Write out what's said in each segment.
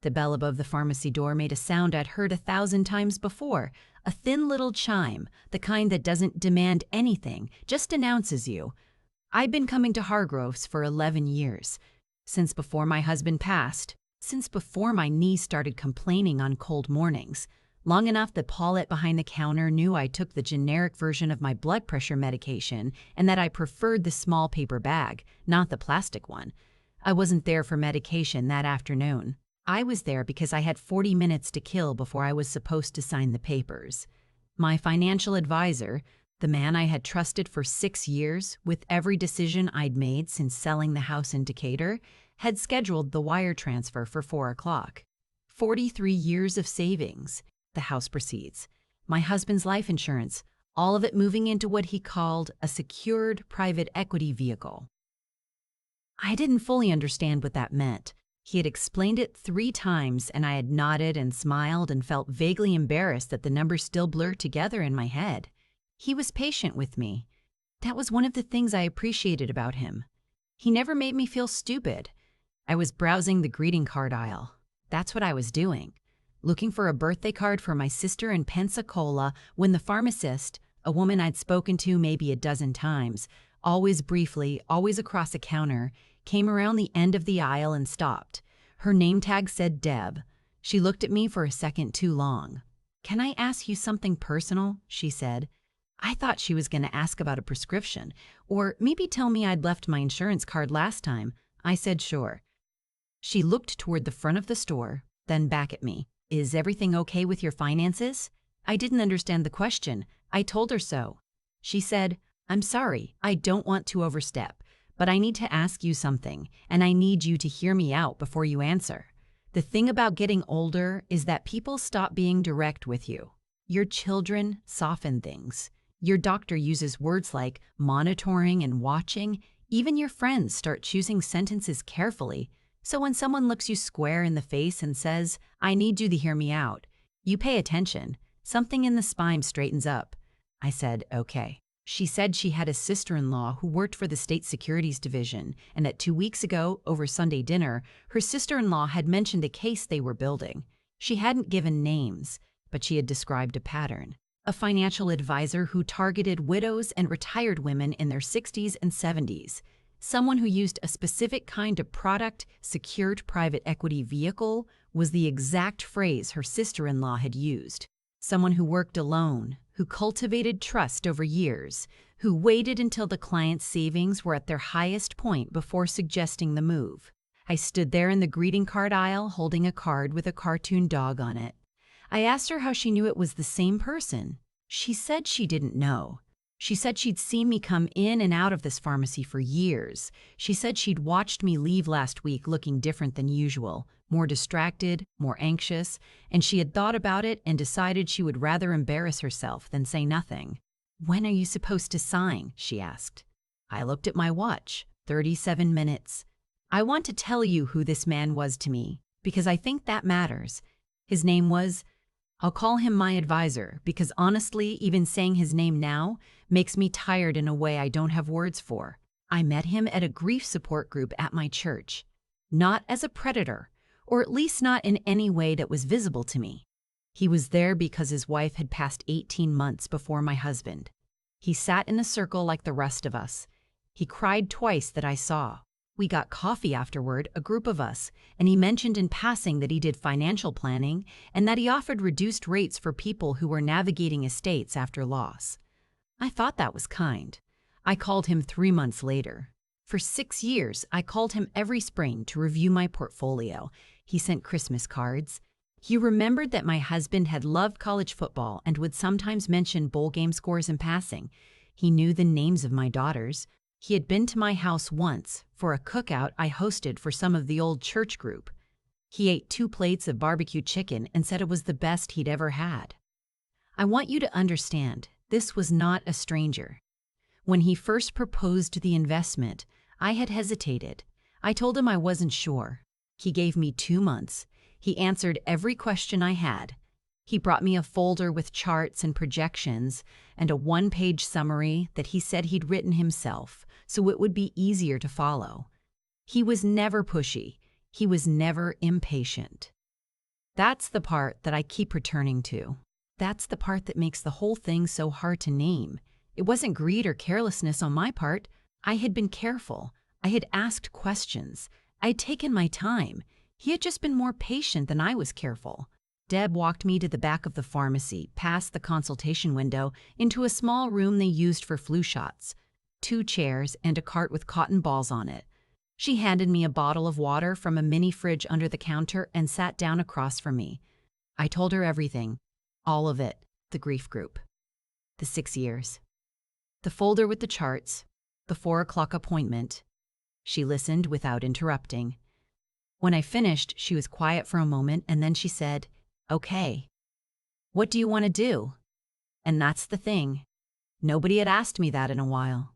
The bell above the pharmacy door made a sound I'd heard 1,000 times before, a thin little chime, the kind that doesn't demand anything, just announces you. I'd been coming to Hargrove's for 11 years. Since before my husband passed, since before my knee started complaining on cold mornings, long enough that Paulette behind the counter knew I took the generic version of my blood pressure medication and that I preferred the small paper bag, not the plastic one. I wasn't there for medication that afternoon. I was there because I had 40 minutes to kill before I was supposed to sign the papers. My financial advisor, the man I had trusted for 6 years with every decision I'd made since selling the house in Decatur, had scheduled the wire transfer for 4 o'clock. 43 years of savings, the house proceeds, my husband's life insurance, all of it moving into what he called a secured private equity vehicle. I didn't fully understand what that meant. He had explained it 3 times, and I had nodded and smiled and felt vaguely embarrassed that the numbers still blurred together in my head. He was patient with me. That was one of the things I appreciated about him. He never made me feel stupid. I was browsing the greeting card aisle. That's what I was doing. Looking for a birthday card for my sister in Pensacola when the pharmacist, a woman I'd spoken to maybe a dozen times, always briefly, always across a counter, came around the end of the aisle and stopped. Her name tag said Deb. She looked at me for a second too long. "Can I ask you something personal?" she said. I thought she was going to ask about a prescription, or maybe tell me I'd left my insurance card last time. I said sure. She looked toward the front of the store, then back at me. "Is everything okay with your finances?" I didn't understand the question. I told her so. She said, "I'm sorry, I don't want to overstep, but I need to ask you something, and I need you to hear me out before you answer. The thing about getting older is that people stop being direct with you. Your children soften things. Your doctor uses words like monitoring and watching. Even your friends start choosing sentences carefully. So when someone looks you square in the face and says, 'I need you to hear me out,' you pay attention. Something in the spine straightens up." I said, "Okay." She said she had a sister-in-law who worked for the State Securities Division, and that 2 weeks ago, over Sunday dinner, her sister-in-law had mentioned a case they were building. She hadn't given names, but she had described a pattern. A financial advisor who targeted widows and retired women in their 60s and 70s. Someone who used a specific kind of product, secured private equity vehicle, was the exact phrase her sister-in-law had used. Someone who worked alone, who cultivated trust over years, who waited until the client's savings were at their highest point before suggesting the move. I stood there in the greeting card aisle holding a card with a cartoon dog on it. I asked her how she knew it was the same person. She said she didn't know. She said she'd seen me come in and out of this pharmacy for years. She said she'd watched me leave last week looking different than usual, more distracted, more anxious, and she had thought about it and decided she would rather embarrass herself than say nothing. "When are you supposed to sign?" she asked. I looked at my watch. 37 minutes. I want to tell you who this man was to me, because I think that matters. His name was... I'll call him my advisor, because honestly, even saying his name now makes me tired in a way I don't have words for. I met him at a grief support group at my church. Not as a predator, or at least not in any way that was visible to me. He was there because his wife had passed 18 months before my husband. He sat in a circle like the rest of us. He cried twice that I saw. We got coffee afterward, a group of us, and he mentioned in passing that he did financial planning and that he offered reduced rates for people who were navigating estates after loss. I thought that was kind. I called him 3 months later. For 6 years, I called him every spring to review my portfolio. He sent Christmas cards. He remembered that my husband had loved college football and would sometimes mention bowl game scores in passing. He knew the names of my daughters. He had been to my house once for a cookout I hosted for some of the old church group. He ate 2 plates of barbecue chicken and said it was the best he'd ever had. I want you to understand, this was not a stranger. When he first proposed the investment, I had hesitated. I told him I wasn't sure. He gave me 2 months. He answered every question I had. He brought me a folder with charts and projections and a 1-page summary that he said he'd written himself, so it would be easier to follow. He was never pushy. He was never impatient. That's the part that I keep returning to. That's the part that makes the whole thing so hard to name. It wasn't greed or carelessness on my part. I had been careful. I had asked questions. I had taken my time. He had just been more patient than I was careful. Deb walked me to the back of the pharmacy, past the consultation window, into a small room they used for flu shots. 2 chairs and a cart with cotton balls on it. She handed me a bottle of water from a mini fridge under the counter and sat down across from me. I told her everything. All of it. The grief group. The 6 years. The folder with the charts. The 4 o'clock appointment. She listened without interrupting. When I finished, she was quiet for a moment and then she said, "Okay. What do you want to do?" And that's the thing. Nobody had asked me that in a while.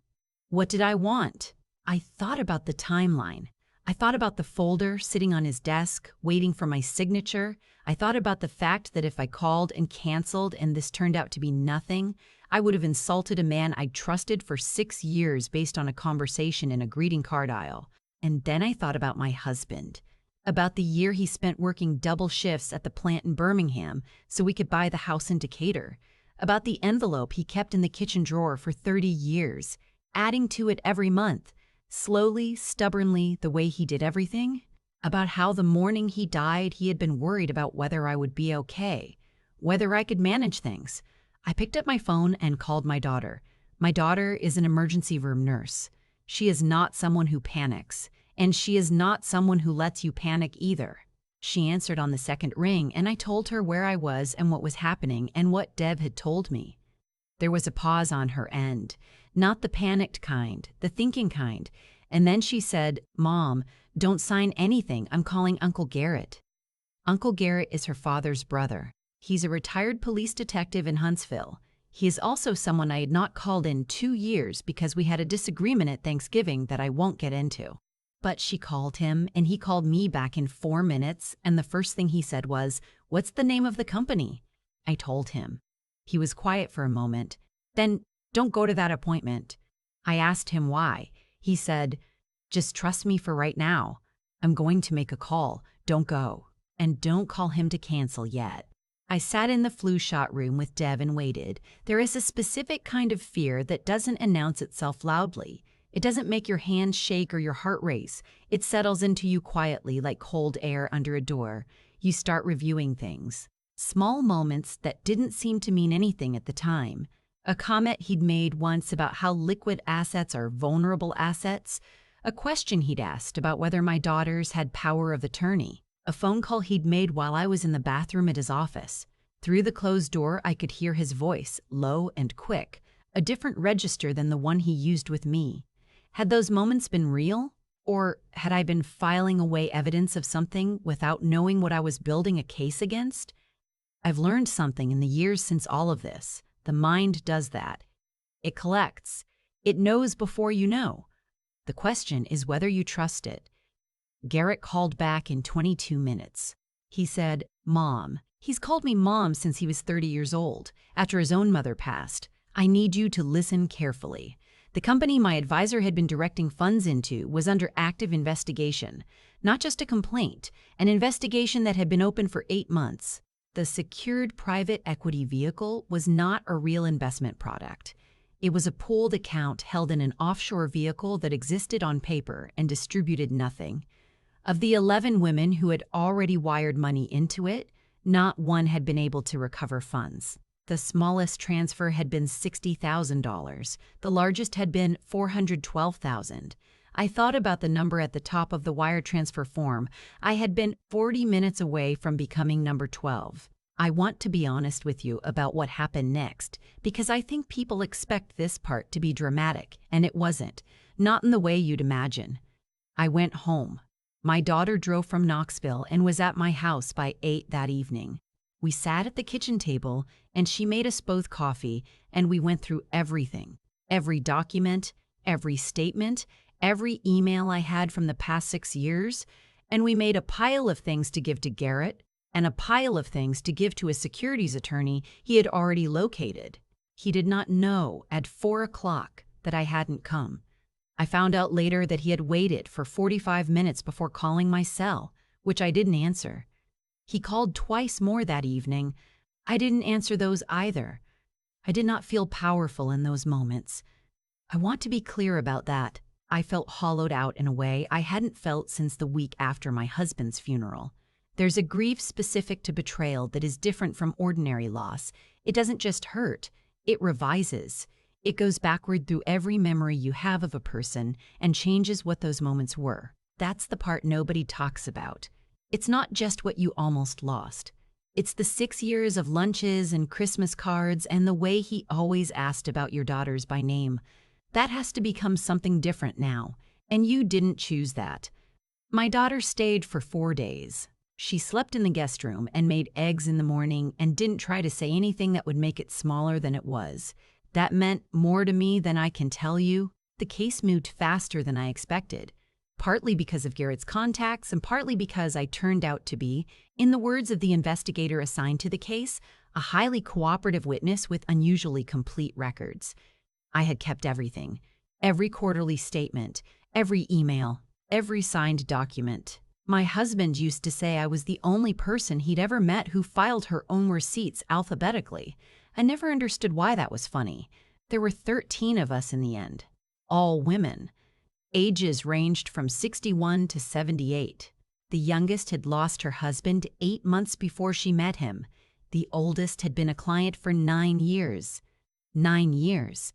What did I want? I thought about the timeline. I thought about the folder sitting on his desk, waiting for my signature. I thought about the fact that if I called and canceled and this turned out to be nothing, I would have insulted a man I'd trusted for 6 years based on a conversation in a greeting card aisle. And then I thought about my husband, about the year he spent working double shifts at the plant in Birmingham so we could buy the house in Decatur, about the envelope he kept in the kitchen drawer for 30 years, adding to it every month, slowly, stubbornly, the way he did everything, about how the morning he died he had been worried about whether I would be okay, whether I could manage things. I picked up my phone and called my daughter. My daughter is an emergency room nurse. She is not someone who panics, and she is not someone who lets you panic either. She answered on the second ring, and I told her where I was and what was happening and what Deb had told me. There was a pause on her end, not the panicked kind, the thinking kind, and then she said, "Mom, don't sign anything. I'm calling Uncle Garrett." Uncle Garrett is her father's brother. He's a retired police detective in Huntsville. He is also someone I had not called in 2 years because we had a disagreement at Thanksgiving that I won't get into. But she called him, and he called me back in 4 minutes, and the first thing he said was, "What's the name of the company?" I told him. He was quiet for a moment. Then, "Don't go to that appointment." I asked him why. He said, "Just trust me for right now. I'm going to make a call. Don't go. And don't call him to cancel yet." I sat in the flu shot room with Dev and waited. There is a specific kind of fear that doesn't announce itself loudly. It doesn't make your hands shake or your heart race. It settles into you quietly like cold air under a door. You start reviewing things. Small moments that didn't seem to mean anything at the time. A comment he'd made once about how liquid assets are vulnerable assets. A question he'd asked about whether my daughters had power of attorney. A phone call he'd made while I was in the bathroom at his office. Through the closed door, I could hear his voice, low and quick, a different register than the one he used with me. Had those moments been real? Or had I been filing away evidence of something without knowing what I was building a case against? I've learned something in the years since all of this. The mind does that. It collects. It knows before you know. The question is whether you trust it. Garrett called back in 22 minutes. He said, "Mom." He's called me Mom since he was 30 years old, after his own mother passed. "I need you to listen carefully. The company my advisor had been directing funds into was under active investigation, not just a complaint, an investigation that had been open for 8 months. The secured private equity vehicle was not a real investment product. It was a pooled account held in an offshore vehicle that existed on paper and distributed nothing. Of the 11 women who had already wired money into it, not one had been able to recover funds. The smallest transfer had been $60,000. The largest had been $412,000. I thought about the number at the top of the wire transfer form. I had been 40 minutes away from becoming number 12. I want to be honest with you about what happened next, because I think people expect this part to be dramatic, and it wasn't. Not in the way you'd imagine. I went home. My daughter drove from Knoxville and was at my house by 8 that evening. We sat at the kitchen table, and she made us both coffee, and we went through everything. Every document, every statement, every email I had from the past 6 years, and we made a pile of things to give to Garrett and a pile of things to give to a securities attorney he had already located. He did not know at 4 o'clock that I hadn't come. I found out later that he had waited for 45 minutes before calling my cell, which I didn't answer. He called twice more that evening. I didn't answer those either. I did not feel powerful in those moments. I want to be clear about that. I felt hollowed out in a way I hadn't felt since the week after my husband's funeral. There's a grief specific to betrayal that is different from ordinary loss. It doesn't just hurt, it revises. It goes backward through every memory you have of a person and changes what those moments were. That's the part nobody talks about. It's not just what you almost lost. It's the 6 years of lunches and Christmas cards and the way he always asked about your daughters by name. That has to become something different now, and you didn't choose that. My daughter stayed for 4 days. She slept in the guest room and made eggs in the morning and didn't try to say anything that would make it smaller than it was. That meant more to me than I can tell you. The case moved faster than I expected, partly because of Garrett's contacts and partly because I turned out to be, in the words of the investigator assigned to the case, a highly cooperative witness with unusually complete records. I had kept everything, every quarterly statement, every email, every signed document. My husband used to say I was the only person he'd ever met who filed her own receipts alphabetically. I never understood why that was funny. There were 13 of us in the end, all women. Ages ranged from 61 to 78. The youngest had lost her husband 8 months before she met him. The oldest had been a client for 9 years. 9 years.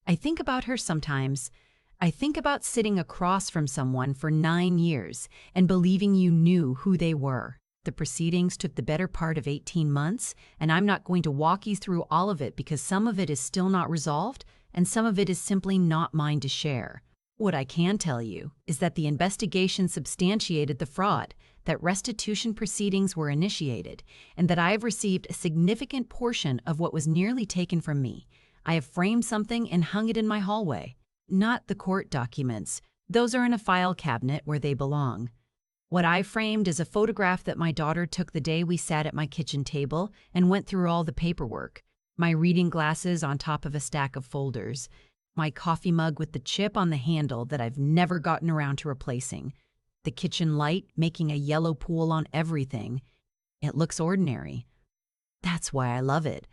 I think about her sometimes. I think about sitting across from someone for 9 years and believing you knew who they were. The proceedings took the better part of 18 months, and I'm not going to walk you through all of it because some of it is still not resolved and some of it is simply not mine to share. What I can tell you is that the investigation substantiated the fraud, that restitution proceedings were initiated, and that I have received a significant portion of what was nearly taken from me. I have framed something and hung it in my hallway. Not the court documents. Those are in a file cabinet where they belong. What I framed is a photograph that my daughter took the day we sat at my kitchen table and went through all the paperwork. My reading glasses on top of a stack of folders. My coffee mug with the chip on the handle that I've never gotten around to replacing. The kitchen light making a yellow pool on everything. It looks ordinary. That's why I love it.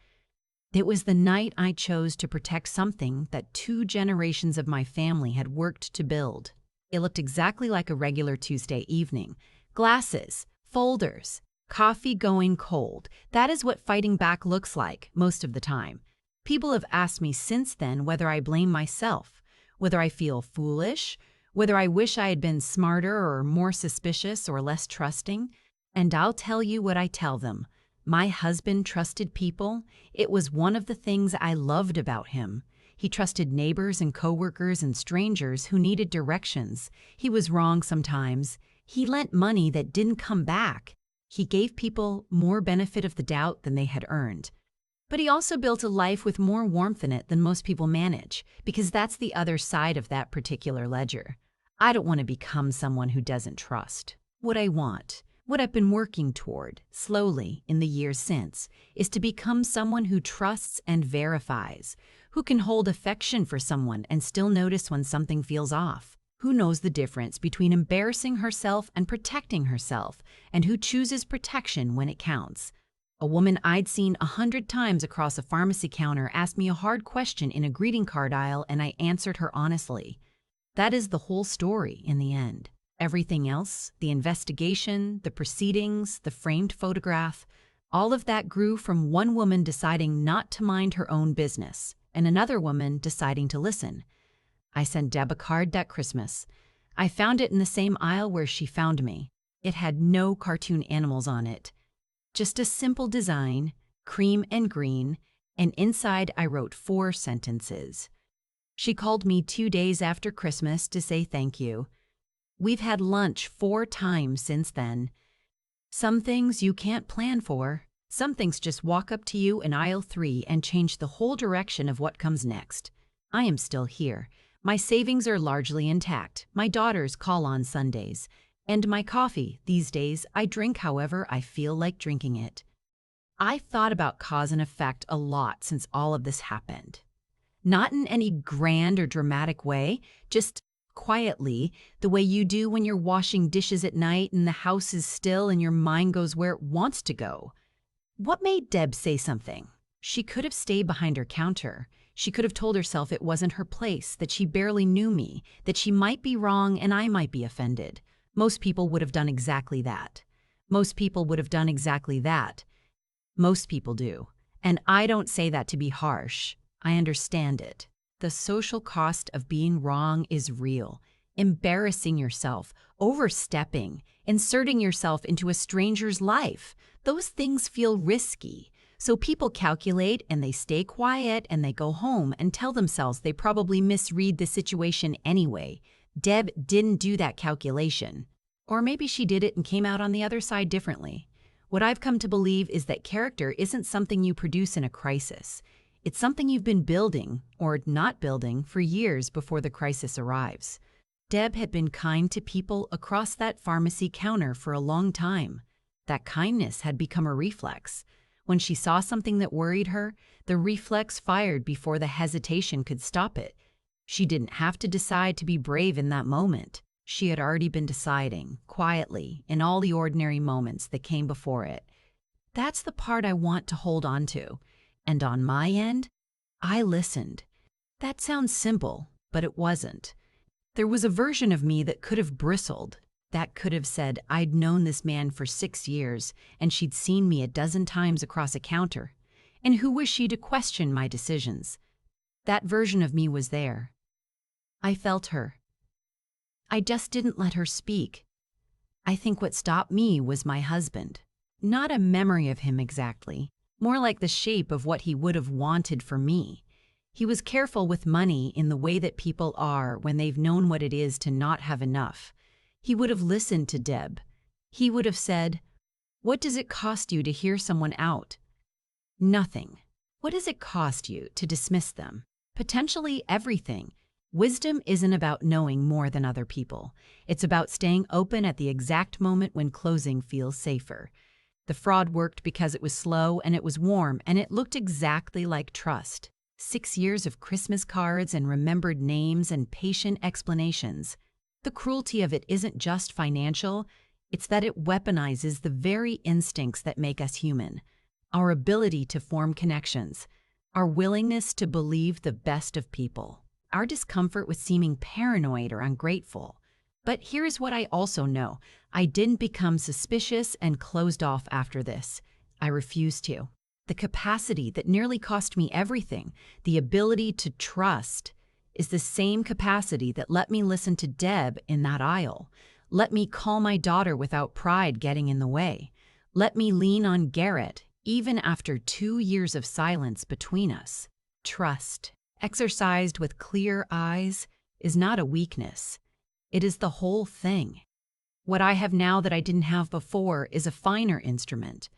It was the night I chose to protect something that 2 generations of my family had worked to build. It looked exactly like a regular Tuesday evening. Glasses, folders, coffee going cold. That is what fighting back looks like most of the time. People have asked me since then whether I blame myself, whether I feel foolish, whether I wish I had been smarter or more suspicious or less trusting. And I'll tell you what I tell them. My husband trusted people. It was one of the things I loved about him. He trusted neighbors and coworkers and strangers who needed directions. He was wrong sometimes. He lent money that didn't come back. He gave people more benefit of the doubt than they had earned. But he also built a life with more warmth in it than most people manage, because that's the other side of that particular ledger. I don't want to become someone who doesn't trust. What I want, what I've been working toward, slowly, in the years since, is to become someone who trusts and verifies, who can hold affection for someone and still notice when something feels off, who knows the difference between embarrassing herself and protecting herself, and who chooses protection when it counts. A woman I'd seen 100 times across a pharmacy counter asked me a hard question in a greeting card aisle, and I answered her honestly. That is the whole story in the end. Everything else, the investigation, the proceedings, the framed photograph, all of that grew from one woman deciding not to mind her own business and another woman deciding to listen. I sent Deb a card that Christmas. I found it in the same aisle where she found me. It had no cartoon animals on it. Just a simple design, cream and green, and inside I wrote 4 sentences. She called me 2 days after Christmas to say thank you. We've had lunch 4 times since then. Some things you can't plan for. Some things just walk up to you in aisle 3 and change the whole direction of what comes next. I am still here. My savings are largely intact. My daughters call on Sundays. And my coffee, these days, I drink however I feel like drinking it. I've thought about cause and effect a lot since all of this happened. Not in any grand or dramatic way, just quietly, the way you do when you're washing dishes at night and the house is still and your mind goes where it wants to go. What made Deb say something? She could have stayed behind her counter. She could have told herself it wasn't her place, that she barely knew me, that she might be wrong and I might be offended. Most people would have done exactly that. Most people would have done exactly that. Most people do. And I don't say that to be harsh. I understand it. The social cost of being wrong is real. Embarrassing yourself, overstepping, inserting yourself into a stranger's life. Those things feel risky. So people calculate and they stay quiet and they go home and tell themselves they probably misread the situation anyway. Deb didn't do that calculation. Or maybe she did it and came out on the other side differently. What I've come to believe is that character isn't something you produce in a crisis. It's something you've been building, or not building, for years before the crisis arrives. Deb had been kind to people across that pharmacy counter for a long time. That kindness had become a reflex. When she saw something that worried her, the reflex fired before the hesitation could stop it. She didn't have to decide to be brave in that moment. She had already been deciding, quietly, in all the ordinary moments that came before it. That's the part I want to hold on to. And on my end, I listened. That sounds simple, but it wasn't. There was a version of me that could have bristled, that could have said I'd known this man for 6 years and she'd seen me a dozen times across a counter. And who was she to question my decisions? That version of me was there. I felt her. I just didn't let her speak. I think what stopped me was my husband. Not a memory of him exactly, more like the shape of what he would have wanted for me. He was careful with money in the way that people are when they've known what it is to not have enough. He would have listened to Deb. He would have said, "What does it cost you to hear someone out?" Nothing. What does it cost you to dismiss them? Potentially everything. Wisdom isn't about knowing more than other people. It's about staying open at the exact moment when closing feels safer. The fraud worked because it was slow and it was warm and it looked exactly like trust. 6 years of Christmas cards and remembered names and patient explanations. The cruelty of it isn't just financial, it's that it weaponizes the very instincts that make us human. Our ability to form connections, our willingness to believe the best of people, our discomfort with seeming paranoid or ungrateful. But here's what I also know. I didn't become suspicious and closed off after this. I refused to. The capacity that nearly cost me everything, the ability to trust, is the same capacity that let me listen to Deb in that aisle. Let me call my daughter without pride getting in the way. Let me lean on Garrett, even after 2 years of silence between us. Trust, exercised with clear eyes, is not a weakness. It is the whole thing. What I have now that I didn't have before is a finer instrument.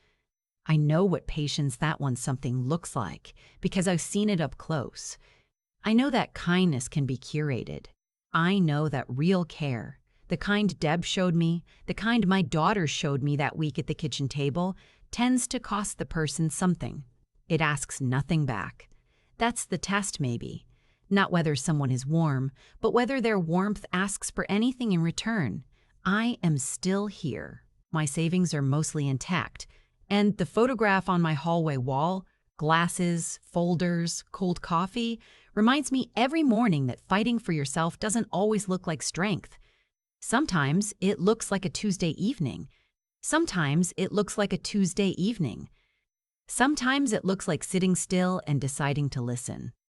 I know what patience that one something looks like because I've seen it up close. I know that kindness can be curated. I know that real care, the kind Deb showed me, the kind my daughter showed me that week at the kitchen table, tends to cost the person something. It asks nothing back. That's the test, maybe. Not whether someone is warm, but whether their warmth asks for anything in return. I am still here. My savings are mostly intact. And the photograph on my hallway wall, glasses, folders, cold coffee, reminds me every morning that fighting for yourself doesn't always look like strength. Sometimes it looks like a Tuesday evening. Sometimes it looks like a Tuesday evening. Sometimes it looks like sitting still and deciding to listen.